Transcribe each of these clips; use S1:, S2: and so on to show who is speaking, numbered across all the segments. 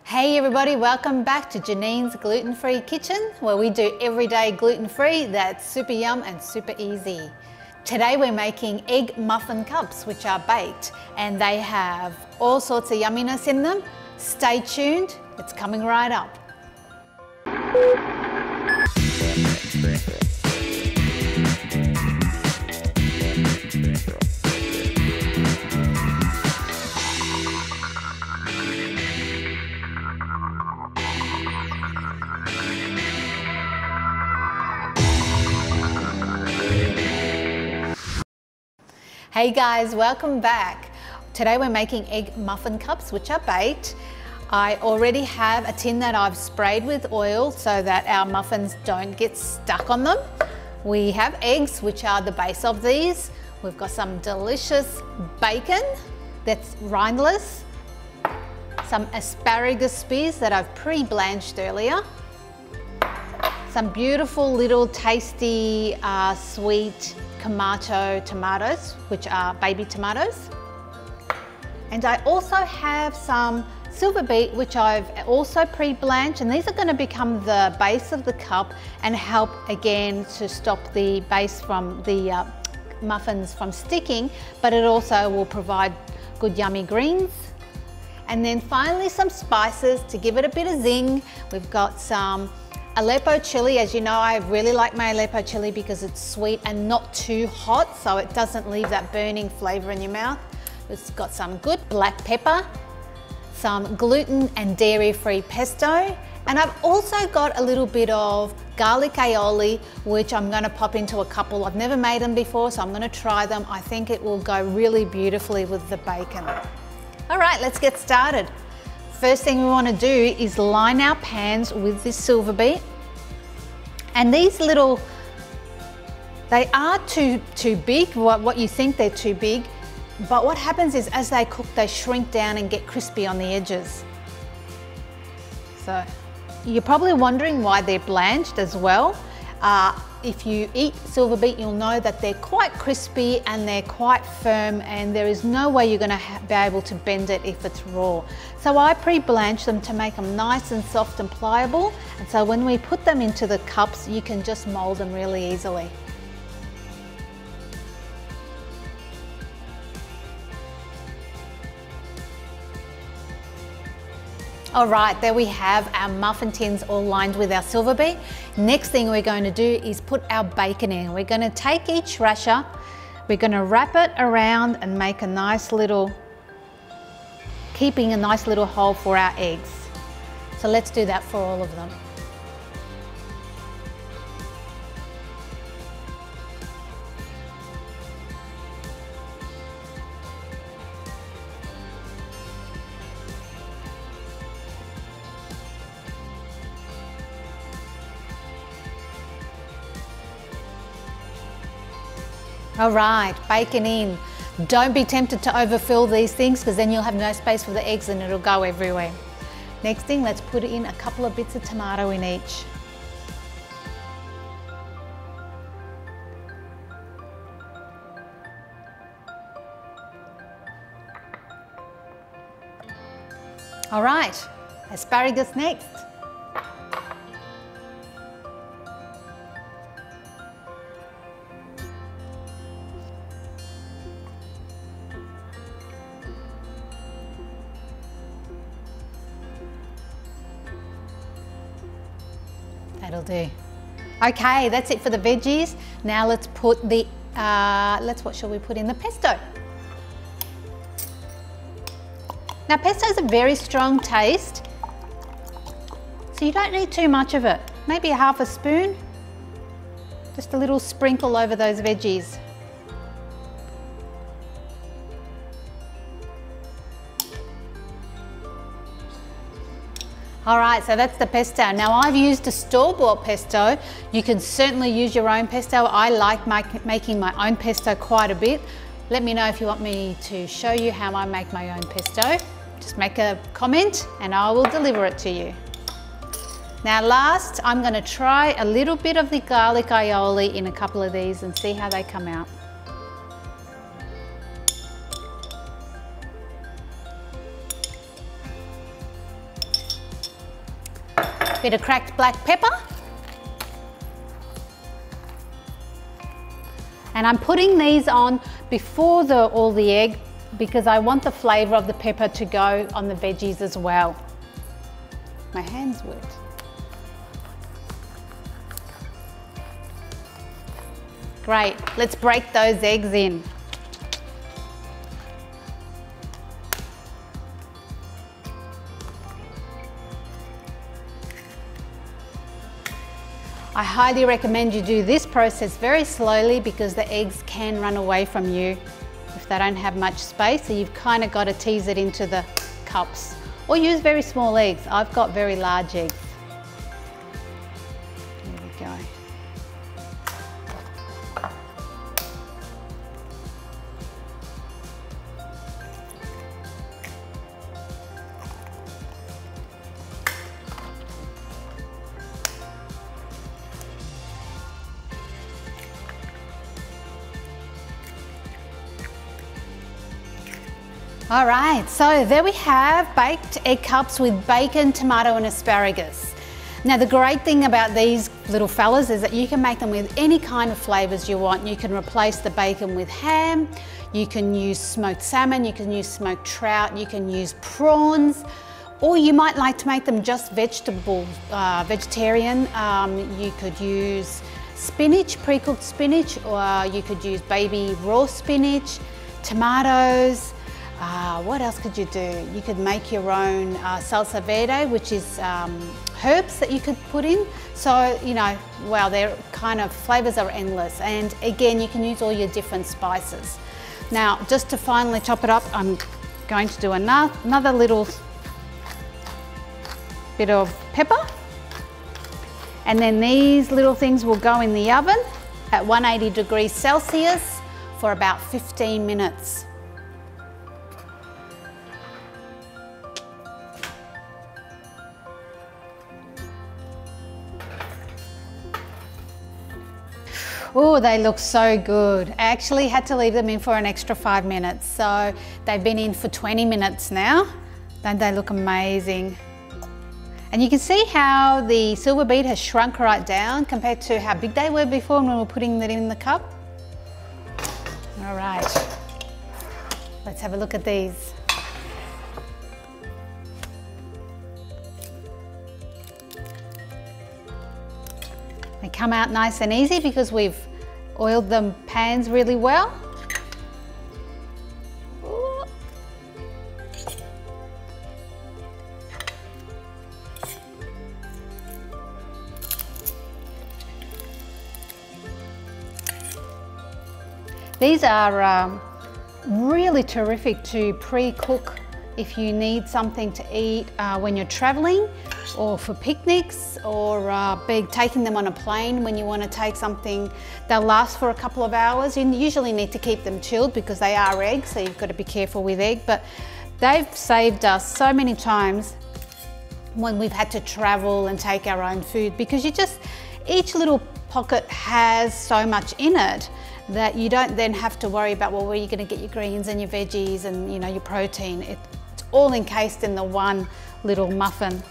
S1: Hey everybody, welcome back to Janine's gluten-free kitchen, where we do everyday gluten-free that's super yum and super easy. Today we're making egg muffin cups, which are baked, and they have all sorts of yumminess in them. Stay tuned, it's coming right up. Hey guys, welcome back. Today we're making egg muffin cups, which are baked. I already have a tin that I've sprayed with oil so that our muffins don't get stuck on them. We have eggs, which are the base of these. We've got some delicious bacon that's rindless, some asparagus spears that I've pre-blanched earlier, some beautiful little tasty sweet tomatoes, which are baby tomatoes. And I also have some Silverbeet, which I've also pre-blanched, and these are going to become the base of the cup and help again to stop the base from the muffins from sticking, but it also will provide good yummy greens. And then finally some spices to give it a bit of zing. We've got some Aleppo chili. As you know, I really like my Aleppo chili because it's sweet and not too hot, so it doesn't leave that burning flavor in your mouth. It's got some good black pepper, some gluten and dairy-free pesto, and I've also got a little bit of garlic aioli, which I'm going to pop into a couple. I've never made them before, so I'm going to try them. I think it will go really beautifully with the bacon. All right, let's get started. First thing we want to do is line our pans with this Silverbeet. And these little, they are too big, what you think they're too big, but what happens is as they cook, they shrink down and get crispy on the edges. So you're probably wondering why they're blanched as well. If you eat Silverbeet, you'll know that they're quite crispy and they're quite firm, and there is no way you're going to be able to bend it if it's raw. So I pre-blanch them to make them nice and soft and pliable, and so when we put them into the cups, you can just mold them really easily. All right, there we have our muffin tins all lined with our Silverbeet. Next thing we're going to do is put our bacon in. We're going to take each rasher, we're going to wrap it around and make a nice little, keeping a nice little hole for our eggs. So let's do that for all of them. All right, bacon in. Don't be tempted to overfill these things because then you'll have no space for the eggs and it'll go everywhere. Next thing, let's put in a couple of bits of tomato in each. All right, asparagus next. That'll do. Okay, that's it for the veggies. Now let's put the, what shall we put in? The pesto. Now pesto is a very strong taste, so you don't need too much of it. Maybe a half a spoon, just a little sprinkle over those veggies. All right, so that's the pesto. Now I've used a store-bought pesto. You can certainly use your own pesto. I like making my own pesto quite a bit. Let me know if you want me to show you how I make my own pesto. Just make a comment and I will deliver it to you. Now last, I'm going to try a little bit of the garlic aioli in a couple of these and see how they come out. bit of cracked black pepper. And I'm putting these on before all the egg because I want the flavour of the pepper to go on the veggies as well. My hand's wet. Great, let's break those eggs in. I highly recommend you do this process very slowly because the eggs can run away from you if they don't have much space, so you've kind of got to tease it into the cups. Or use very small eggs. I've got very large eggs. There we go. All right, so there we have baked egg cups with bacon, tomato and asparagus. Now the great thing about these little fellas is that you can make them with any kind of flavors you want. You can replace the bacon with ham, you can use smoked salmon, you can use smoked trout, you can use prawns, or you might like to make them just vegetarian. You could use spinach, pre-cooked spinach, or you could use baby raw spinach, tomatoes. What else could you do? You could make your own salsa verde, which is herbs that you could put in. So, you know, wow, their kind of flavors are endless. And again, you can use all your different spices. Now, just to finally top it up, I'm going to do another little bit of pepper. And then these little things will go in the oven at 180 degrees Celsius for about 15 minutes. Oh, they look so good. I actually had to leave them in for an extra 5 minutes. So they've been in for 20 minutes now. Don't they look amazing? And you can see how the Silverbeet has shrunk right down compared to how big they were before when we were putting that in the cup. All right, let's have a look at these. They come out nice and easy because we've oiled the pans really well. Ooh. These are really terrific to pre-cook if you need something to eat when you're traveling, or for picnics, or taking them on a plane when you want to take something. They'll last for a couple of hours. You usually need to keep them chilled because they are eggs, so you've got to be careful with egg, but they've saved us so many times when we've had to travel and take our own food, because each little pocket has so much in it that you don't then have to worry about, well, where are you going to get your greens and your veggies and, you know, your protein. It's all encased in the one little muffin.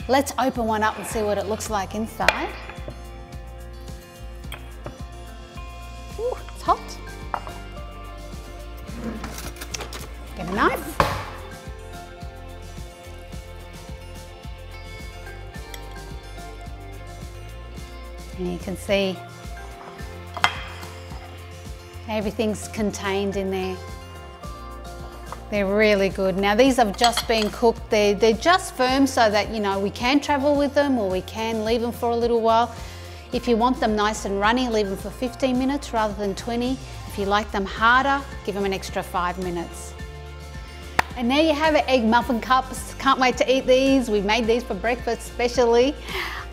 S1: Let's open one up and see what it looks like inside. Ooh, it's hot. Get a knife. And you can see everything's contained in there. They're really good. Now these have just been cooked. They're just firm so that, you know, we can travel with them or we can leave them for a little while. If you want them nice and runny, leave them for 15 minutes rather than 20. If you like them harder, give them an extra 5 minutes. And there you have it, egg muffin cups. Can't wait to eat these. We made these for breakfast especially.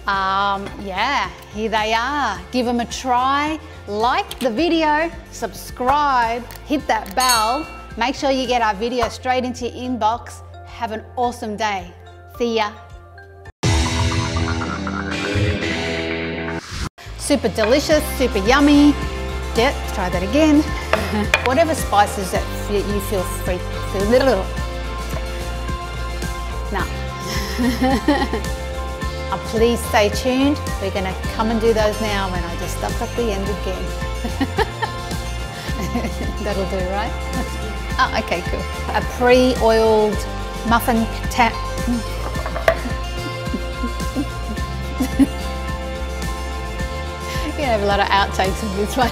S1: Yeah, here they are. Give them a try. Like the video, subscribe, hit that bell. Make sure you get our video straight into your inbox. Have an awesome day. See ya. Super delicious, super yummy. Yep, try that again. Whatever spices that you feel free to do. No. Please stay tuned. We're going to come and do those now when I just stop at the end again. That'll do, right? Oh, okay, cool. A pre-oiled muffin tap. You have a lot of outtakes of this one.